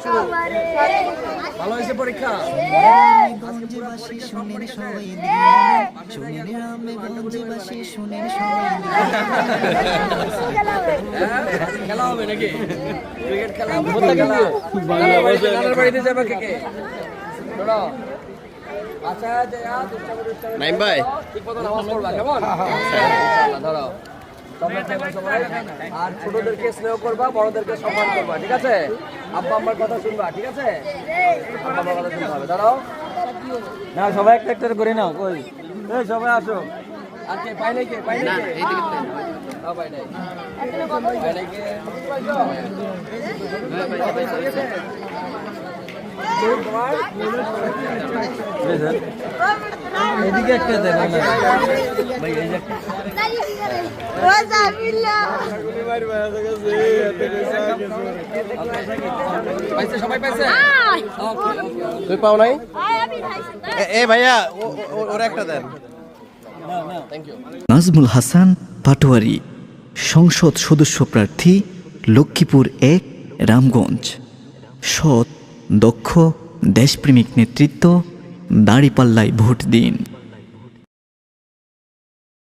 শুরু? ভালো হয়েছে পরীক্ষা? আজকে পুরো পরীক্ষা সব পরীক্ষা খেলা হবে নাকি? ক্রিকেট খেলা নানার বাড়িতে যাবে কে কে? ধরো আচ্ছা নাইম ভাই ঠিক মতো নামাজ পড়বা কেমন? ধরো আর ছোটদেরকে স্নেহ করবা, বড়দেরকে সম্মান করবা, ঠিক আছে? আব্বা আম্মার কথা শুনবা, ঠিক আছে? আব্বা আম্মার কথা শুনতে হবে। দাঁড়াও না, সবাই একটা একটা করে নাও। কই এই সবাই আসো। আর কে পাই নাই? কে পাই নাই? পাই নাই পাই নাই কে? এদিকে একটা দেন ভাই, এই যে পাইছে, সবাই পাইছে? তুই পাও নাই? এ ভাইয়া ওরা একটা দেন। নাজমুল হাসান পাটোয়ারি, সংসদ সদস্য প্রার্থী, লক্ষ্মীপুর ১, রামগঞ্জ। সৎ, দক্ষ, দেশপ্রেমিক নেতৃত্ব, দাঁড়িপাল্লায় ভোট দিন।